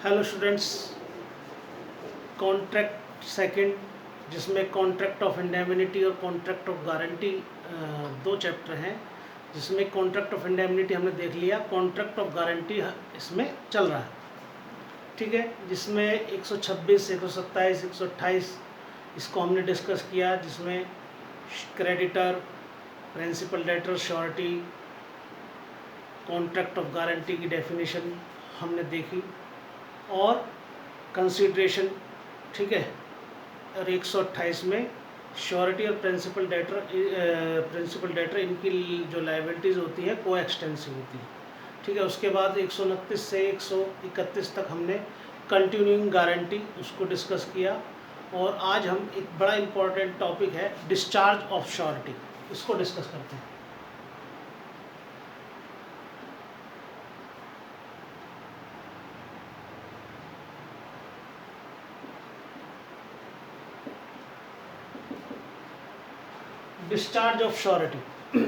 Hello students, contract second, जिसमें contract of indemnity और contract of guarantee दो chapter हैं। जिसमें कॉन्ट्रैक्ट ऑफ इंडेमनिटी हमने देख लिया, कॉन्ट्रैक्ट ऑफ गारंटी इसमें चल रहा है, ठीक है। जिसमें 126, 127, 128 इसको हमने डिस्कस किया, जिसमें creditor, principal debtor, surety, contract of guarantee की डेफिनेशन हमने देखी और कंसीडरेशन, ठीक है। और 128 में श्योरिटी और प्रिंसिपल डेटर इनकी जो लायबिलिटीज़ होती है को एक्सटेंसिव होती है, ठीक है। उसके बाद 129 से 131 तक हमने कंटिन्यूइंग गारंटी उसको डिस्कस किया। और आज हम एक बड़ा इम्पॉर्टेंट टॉपिक है डिस्चार्ज ऑफ श्योरिटी, इसको डिस्कस करते हैं। Discharge of surety.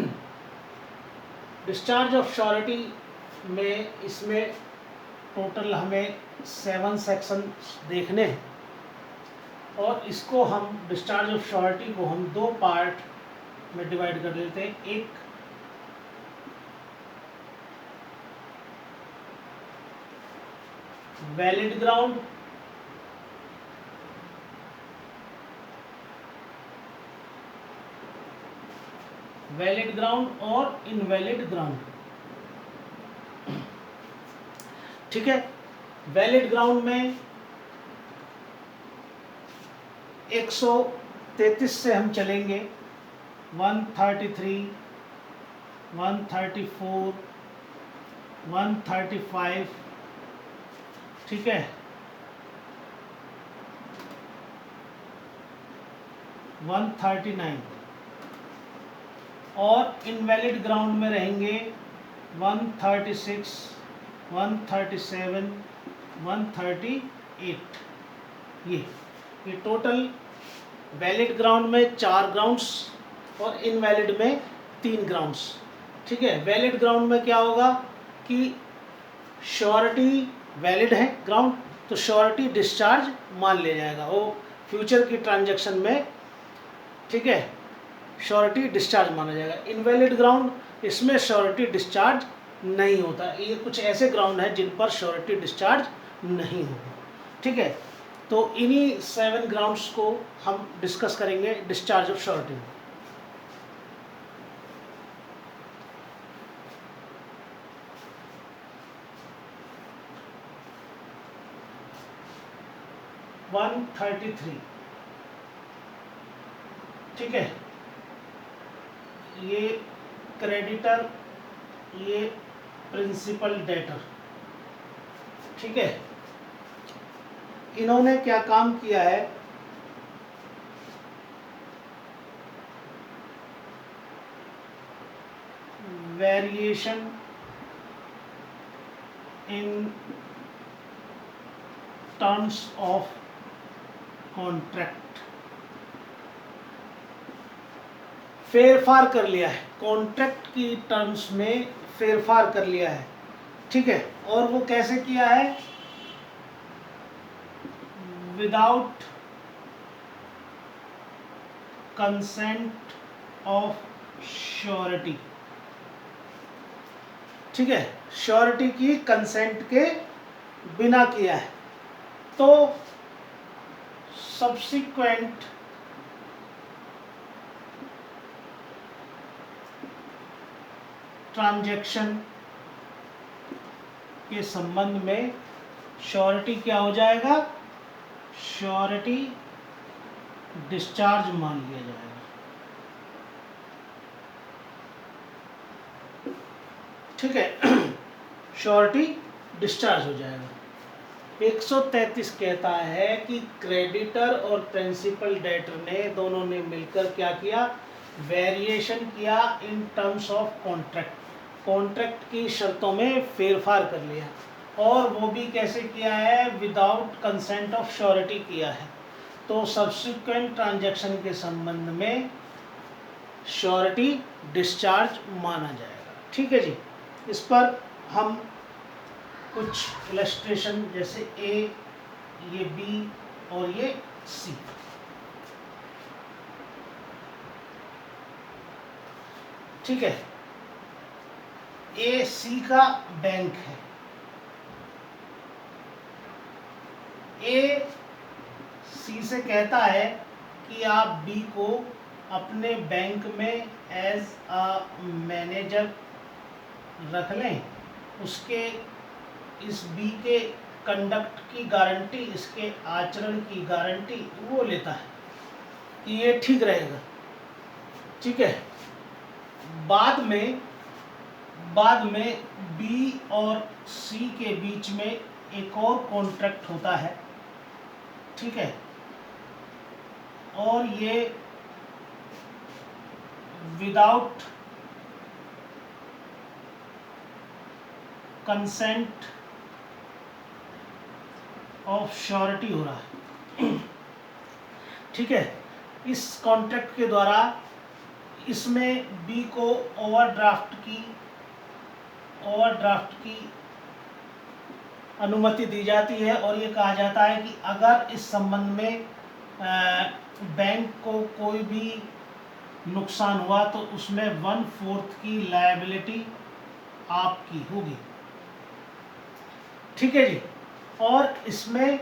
Discharge of surety में इसमें टोटल हमें 7 सेक्शन देखने हैं और इसको हम डिस्चार्ज ऑफ श्योरिटी को हम दो पार्ट में डिवाइड कर लेते हैं। एक वैलिड ग्राउंड, वैलिड ग्राउंड और इनवैलिड ग्राउंड, ठीक है। वैलिड ग्राउंड में 133 से हम चलेंगे, 133, 134, 135, ठीक है, 139 और इनवैलिड ग्राउंड में रहेंगे 136, 137, 138। ये टोटल वैलिड ग्राउंड में 4 ग्राउंड्स और इनवैलिड में 3 ग्राउंड्स, ठीक है। वैलिड ग्राउंड में क्या होगा कि श्योरिटी वैलिड है ग्राउंड, तो श्योरिटी डिस्चार्ज मान लिया जाएगा वो फ्यूचर की ट्रांजैक्शन में, ठीक है, श्योरिटी डिस्चार्ज माना जाएगा। इनवैलिड ग्राउंड, इसमें श्योरिटी डिस्चार्ज नहीं होता। ये कुछ ऐसे ग्राउंड हैं जिन पर श्योरिटी डिस्चार्ज नहीं होगा, ठीक है। तो इन्हीं 7 ग्राउंड्स को हम डिस्कस करेंगे डिस्चार्ज ऑफ श्योरिटी में। वन 33, ठीक है, ये क्रेडिटर, ये प्रिंसिपल डेटर, ठीक है। इन्होंने क्या काम किया है, variation in terms of contract, फेरफार कर लिया है, कॉन्ट्रैक्ट की टर्म्स में फेरफार कर लिया है, ठीक है। और वो कैसे किया है, विदाउट कंसेंट ऑफ श्योरिटी, ठीक है, श्योरिटी की कंसेंट के बिना किया है। तो सब्सिक्वेंट ट्रांजैक्शन के संबंध में श्योरिटी क्या हो जाएगा, श्योरिटी डिस्चार्ज मान लिया जाएगा, ठीक है। श्योरिटी डिस्चार्ज हो जाएगा। 133 कहता है कि क्रेडिटर और प्रिंसिपल डेटर ने दोनों ने मिलकर क्या किया, वेरिएशन किया in terms of contract, contract की शर्तों में फेरफार कर लिया। और वो भी कैसे किया है, विदाउट कंसेंट ऑफ श्योरिटी किया है। तो सब्सिक्वेंट ट्रांजैक्शन के संबंध में श्योरिटी डिस्चार्ज माना जाएगा, ठीक है जी। इस पर हम कुछ इलस्ट्रेशन, जैसे ए, ये बी और ये सी। ठीक है, ए सी का बैंक है, ए सी से कहता है कि आप बी को अपने बैंक में एज अ मैनेजर रख लें, उसके इस बी के कंडक्ट की गारंटी, इसके आचरण की गारंटी वो लेता है कि ये ठीक रहेगा। ठीक है, बाद में बी और सी के बीच में एक और कॉन्ट्रैक्ट होता है। ठीक है, और ये विदाउट कंसेंट ऑफ श्योरिटी हो रहा है। ठीक है, इस कॉन्ट्रैक्ट के द्वारा इसमें बी को ओवरड्राफ्ट की अनुमति दी जाती है, और ये कहा जाता है कि अगर इस संबंध में बैंक को कोई भी नुकसान हुआ तो उसमें 1/4 की लायबिलिटी आपकी होगी। ठीक है जी, और इसमें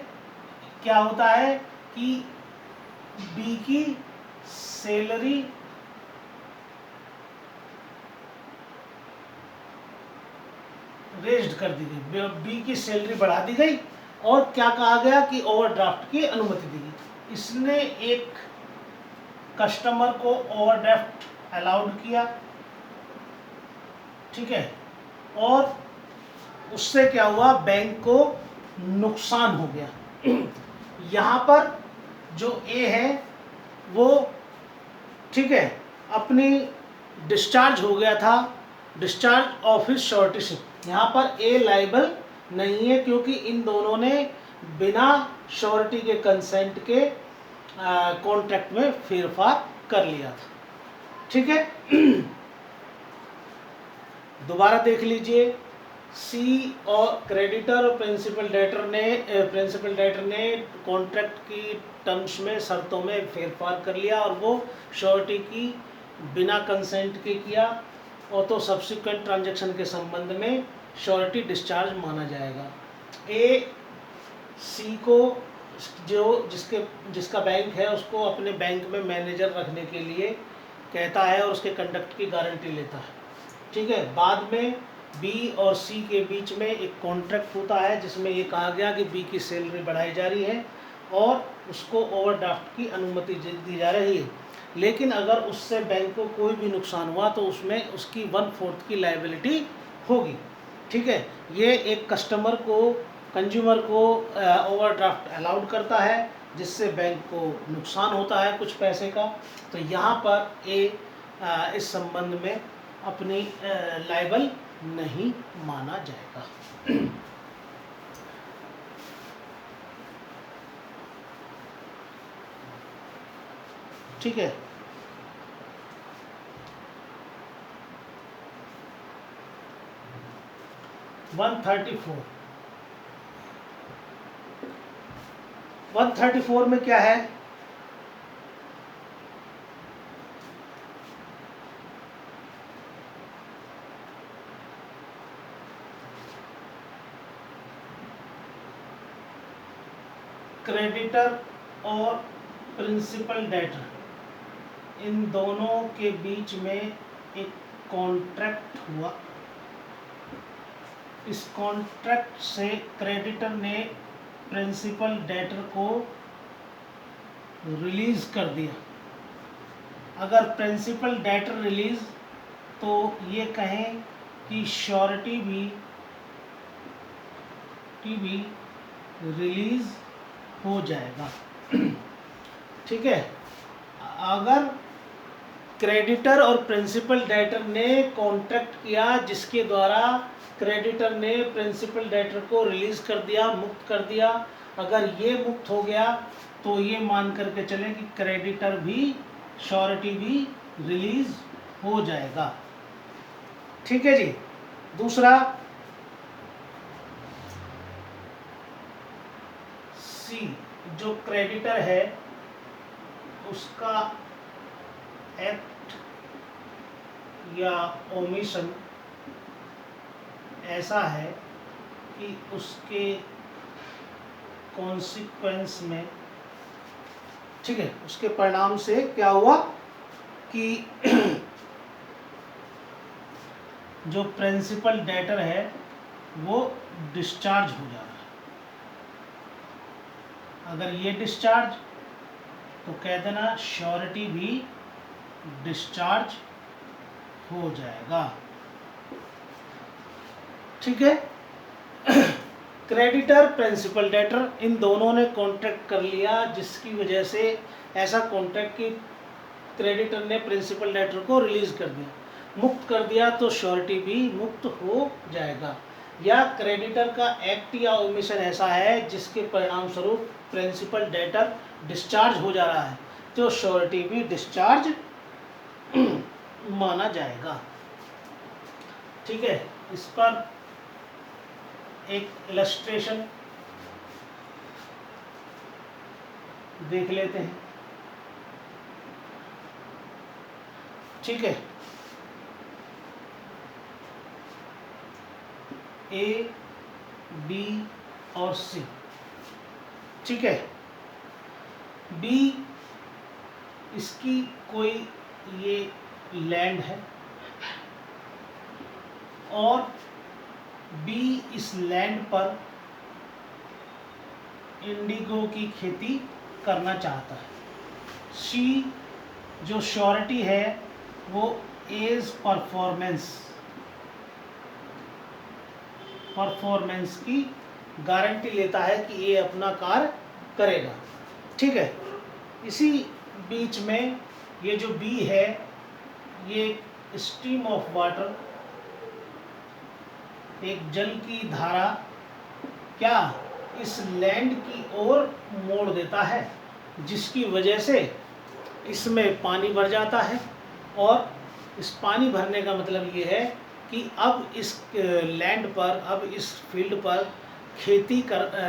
क्या होता है कि बी की सैलरी रेज्ड कर दी गई, बी की सैलरी बढ़ा दी गई, और क्या कहा गया कि ओवरड्राफ्ट की अनुमति दी गई। इसने एक कस्टमर को ओवरड्राफ्ट अलाउड किया। ठीक है, और उससे क्या हुआ, बैंक को नुकसान हो गया। यहाँ पर जो ए है वो, ठीक है, अपनी डिस्चार्ज हो गया था, डिस्चार्ज ऑफ हिज श्योरिटीशिप। यहाँ पर ए लायबल नहीं है, क्योंकि इन दोनों ने बिना श्योरिटी के कंसेंट के कॉन्ट्रैक्ट में फेरफार कर लिया था। ठीक है, दोबारा देख लीजिए, सी और क्रेडिटर और प्रिंसिपल डेटर ने कॉन्ट्रैक्ट की टर्म्स में, शर्तों में फेरफार कर लिया, और वो श्योरिटी की बिना कंसेंट के किया, और तो सब्सिक्वेंट ट्रांजैक्शन के संबंध में श्योरिटी डिस्चार्ज माना जाएगा। ए सी को जिसका बैंक है उसको अपने बैंक में मैनेजर रखने के लिए कहता है, और उसके कंडक्ट की गारंटी लेता है। ठीक है, बाद में बी और सी के बीच में एक कॉन्ट्रैक्ट होता है जिसमें ये कहा गया कि बी की सैलरी बढ़ाई जा रही है और उसको ओवरड्राफ्ट की अनुमति दी जा रही है, लेकिन अगर उससे बैंक को कोई भी नुकसान हुआ तो उसमें उसकी 1/4 की लायबिलिटी होगी। ठीक है, ये एक कंज्यूमर को ओवरड्राफ्ट अलाउड करता है, जिससे बैंक को नुकसान होता है कुछ पैसे का। तो यहाँ पर इस संबंध में अपनी लायबल नहीं माना जाएगा। ठीक है, वन 134 में क्या है, क्रेडिटर और प्रिंसिपल डेटर, इन दोनों के बीच में एक कॉन्ट्रैक्ट हुआ। इस कॉन्ट्रैक्ट से क्रेडिटर ने प्रिंसिपल डेटर को रिलीज कर दिया। अगर प्रिंसिपल डेटर रिलीज, तो ये कहें कि श्योरिटी भी रिलीज हो जाएगा। ठीक है, अगर क्रेडिटर और प्रिंसिपल डेटर ने कॉन्ट्रैक्ट किया जिसके द्वारा क्रेडिटर ने प्रिंसिपल डेटर को रिलीज कर दिया, मुक्त कर दिया, अगर ये मुक्त हो गया तो ये मान करके चलें कि क्रेडिटर भी, श्योरिटी भी रिलीज हो जाएगा। ठीक है जी। दूसरा, सी जो क्रेडिटर है उसका एक्ट या ओमिशन ऐसा है कि उसके कॉन्सिक्वेंस में, ठीक है, उसके परिणाम से क्या हुआ कि जो प्रिंसिपल डेटर है वो डिस्चार्ज हो जा रहा है। अगर ये डिस्चार्ज तो कह देना श्योरिटी भी डिस्चार्ज हो जाएगा, ठीक है। क्रेडिटर प्रिंसिपल डेटर इन दोनों ने कॉन्ट्रैक्ट कर लिया, जिसकी वजह से ऐसा कॉन्ट्रैक्ट कि क्रेडिटर ने प्रिंसिपल डेटर को रिलीज कर दिया, मुक्त कर दिया, तो श्योरिटी भी मुक्त हो जाएगा। या क्रेडिटर का एक्ट या ओमिशन ऐसा है जिसके परिणाम स्वरूप प्रिंसिपल डेटर डिस्चार्ज हो जा रहा है, तो श्योरिटी भी डिस्चार्ज माना जाएगा, ठीक है। इस पर एक इलस्ट्रेशन देख लेते हैं, ठीक है। ए, बी और सी, ठीक है। बी इसकी कोई ये लैंड है और बी इस लैंड पर इंडिगो की खेती करना चाहता है। सी जो श्योरिटी है वो एज परफॉर्मेंस की गारंटी लेता है कि ये अपना कार्य करेगा, ठीक है। इसी बीच में ये जो बी है ये स्ट्रीम ऑफ वाटर, एक जल की धारा क्या इस लैंड की ओर मोड़ देता है, जिसकी वजह से इसमें पानी भर जाता है। और इस पानी भरने का मतलब ये है कि अब इस लैंड पर, अब इस फील्ड पर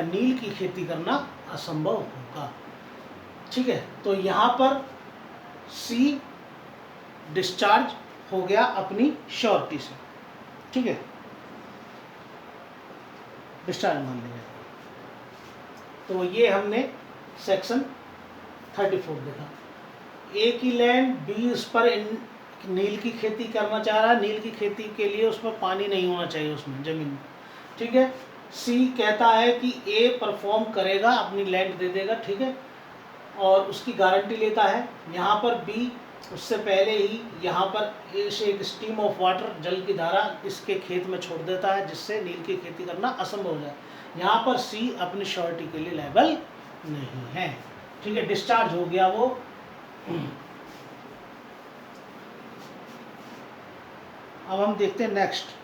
नील की खेती करना असंभव होगा, ठीक है। तो यहाँ पर सी डिस्चार्ज हो गया अपनी श्योरिटी से, ठीक है, डिस्चार्ज मान लिया। तो ये हमने सेक्शन 34 देखा। ए की लैंड, बी उस पर नील की खेती करना चाह रहा है, नील की खेती के लिए उसमें पानी नहीं होना चाहिए उसमें ज़मीन में, ठीक है। सी कहता है कि ए परफॉर्म करेगा, अपनी लैंड दे देगा, ठीक है, और उसकी गारंटी लेता है। यहाँ पर बी उससे पहले ही यहाँ पर एक स्ट्रीम ऑफ वाटर, जल की धारा इसके खेत में छोड़ देता है, जिससे नील की खेती करना असंभव हो जाए। यहाँ पर सी अपनी श्योरिटी के लिए लायबल नहीं है, ठीक है, डिस्चार्ज हो गया वो। अब हम देखते हैं नेक्स्ट।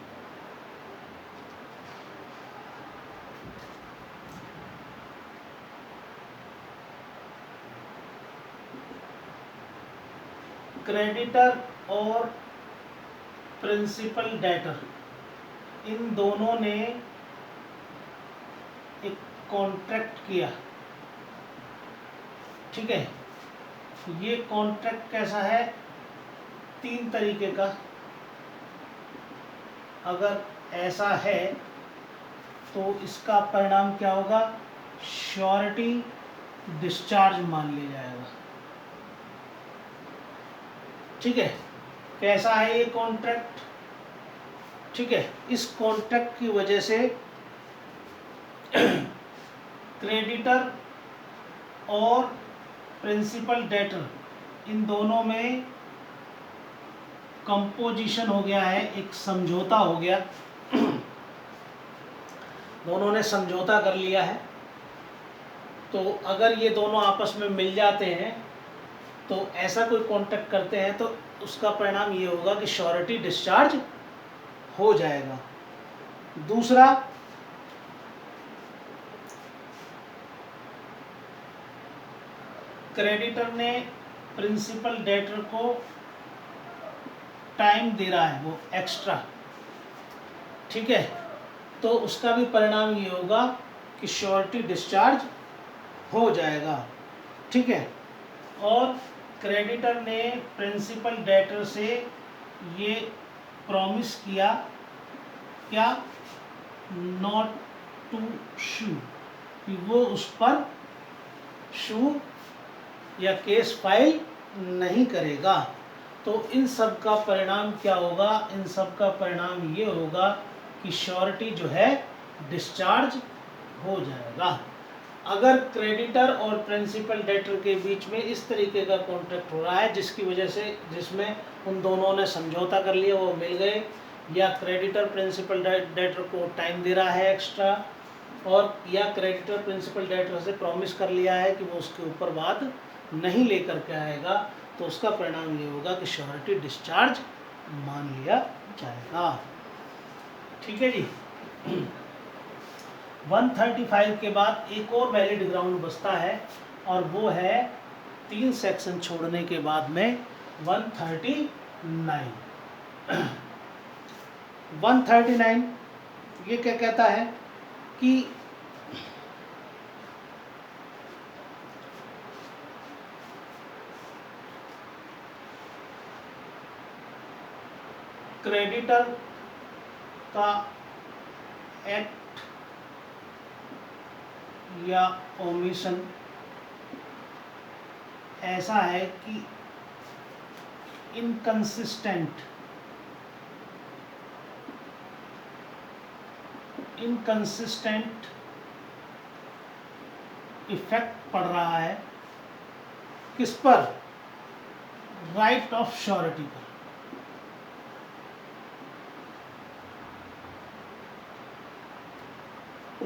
क्रेडिटर और प्रिंसिपल डेटर इन दोनों ने एक कॉन्ट्रैक्ट किया, ठीक है। ये कॉन्ट्रैक्ट कैसा है? 3 तरीके का। अगर ऐसा है तो इसका परिणाम क्या होगा? श्योरिटी डिस्चार्ज मान लिया जाएगा, ठीक है। कैसा है ये कॉन्ट्रैक्ट? ठीक है, इस कॉन्ट्रैक्ट की वजह से क्रेडिटर और प्रिंसिपल डेटर इन दोनों में कंपोजिशन हो गया है, एक समझौता हो गया। दोनों ने समझौता कर लिया है। तो अगर ये दोनों आपस में मिल जाते हैं तो ऐसा कोई कॉन्ट्रैक्ट करते हैं तो उसका परिणाम ये होगा कि श्योरिटी डिस्चार्ज हो जाएगा। दूसरा, क्रेडिटर ने प्रिंसिपल डेटर को टाइम दे रहा है वो एक्स्ट्रा, ठीक है, तो उसका भी परिणाम ये होगा कि श्योरिटी डिस्चार्ज हो जाएगा, ठीक है। और क्रेडिटर ने प्रिंसिपल डेटर से ये प्रॉमिस किया क्या, नॉट टू शू, कि वो उस पर शू या केस फाइल नहीं करेगा। तो इन सब का परिणाम क्या होगा, इन सब का परिणाम ये होगा कि श्योरिटी जो है डिस्चार्ज हो जाएगा। अगर क्रेडिटर और प्रिंसिपल डेटर के बीच में इस तरीके का कॉन्ट्रैक्ट हो रहा है जिसकी वजह से, जिसमें उन दोनों ने समझौता कर लिया, वो मिल गए, या क्रेडिटर प्रिंसिपल डेटर को टाइम दे रहा है एक्स्ट्रा, और या क्रेडिटर प्रिंसिपल डेटर से प्रॉमिस कर लिया है कि वो उसके ऊपर वाद नहीं लेकर के आएगा, तो उसका परिणाम ये होगा कि श्योरिटी डिस्चार्ज मान लिया जाएगा। ठीक है जी। 135 के बाद एक और वैलिड ग्राउंड बचता है, और वो है 3 सेक्शन छोड़ने के बाद में 139। 139 ये क्या कहता है कि क्रेडिटर का एक्ट या ओमिशन ऐसा है कि इनकंसिस्टेंट इफेक्ट पड़ रहा है किस पर, राइट ऑफ श्योरिटी पर।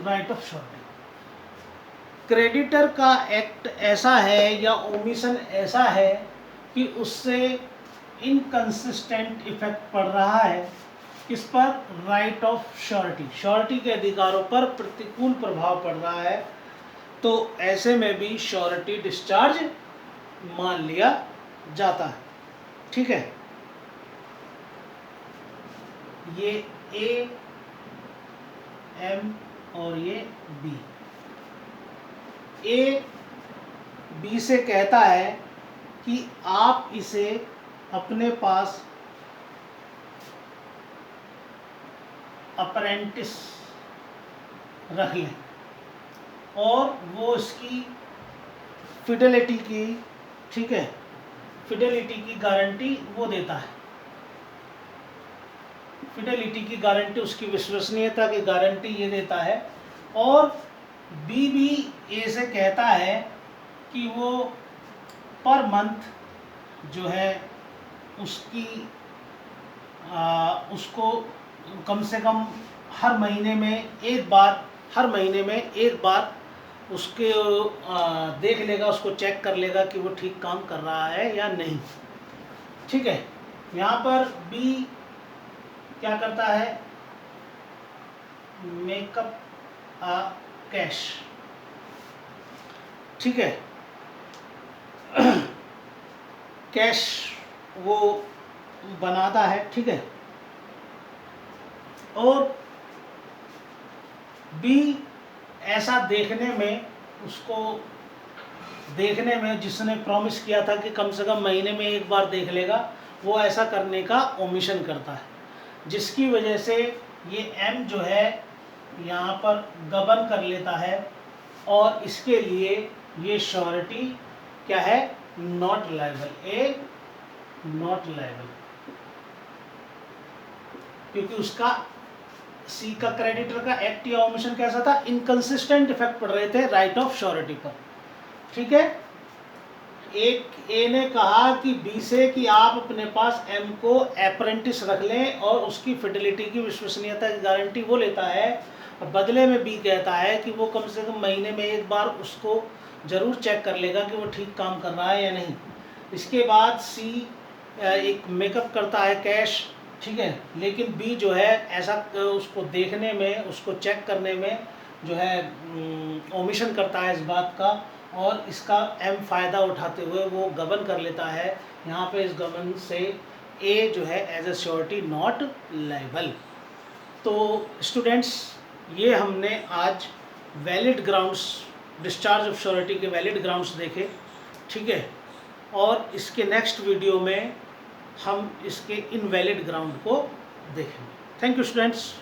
राइट ऑफ श्योरिटी, क्रेडिटर का एक्ट ऐसा है या ओमिशन ऐसा है कि उससे इनकंसिस्टेंट इफेक्ट पड़ रहा है किस पर, राइट ऑफ श्योरिटी, श्योरिटी के अधिकारों पर प्रतिकूल प्रभाव पड़ रहा है, तो ऐसे में भी श्योरिटी डिस्चार्ज मान लिया जाता है। ठीक है, ये ए, एम और ये बी। ए बी से कहता है कि आप इसे अपने पास अप्रेंटिस रख लें, और वो इसकी फिडेलिटी की, ठीक है, फिडेलिटी की गारंटी वो देता है, फिडेलिटी की गारंटी, उसकी विश्वसनीयता की गारंटी ये देता है। और बी भी ए से कहता है कि वो पर मंथ जो है उसकी उसको कम से कम हर महीने में एक बार उसके देख लेगा, उसको चेक कर लेगा कि वो ठीक काम कर रहा है या नहीं। ठीक है, यहाँ पर बी क्या करता है, मेकअप अ कैश। ठीक है, कैश वो बनाता है। ठीक है, और बी ऐसा देखने में जिसने प्रॉमिस किया था कि कम से कम महीने में एक बार देख लेगा, वो ऐसा करने का ओमिशन करता है, जिसकी वजह से ये एम जो है यहाँ पर गबन कर लेता है, और इसके लिए ये श्योरिटी क्या है, not liable, A not liable, क्योंकि उसका सी का क्रेडिटर का एक्ट या ओमिशन कैसा था, इनकंसिस्टेंट इफेक्ट पड़ रहे थे राइट ऑफ श्योरिटी पर। ठीक है, एक ए ने कहा कि बी से कि आप अपने पास एम को अप्रेंटिस रख लें, और उसकी फिडेलिटी की, विश्वसनीयता की गारंटी वो लेता है, और बदले में बी कहता है कि वो कम से कम महीने में एक बार उसको ज़रूर चेक कर लेगा कि वो ठीक काम कर रहा है या नहीं। इसके बाद सी एक मेकअप करता है कैश। ठीक है, लेकिन बी जो है ऐसा उसको देखने में, उसको चेक करने में जो है ओमिशन करता है इस बात का, और इसका एम फ़ायदा उठाते हुए वो गबन कर लेता है। यहाँ पे इस गबन से ए जो है as a surety not liable. तो स्टूडेंट्स, ये हमने आज valid grounds discharge of surety के वैलिड ग्राउंड्स देखे, ठीक है। और इसके नेक्स्ट वीडियो में हम इसके इनवैलिड ग्राउंड को देखेंगे। Thank you students.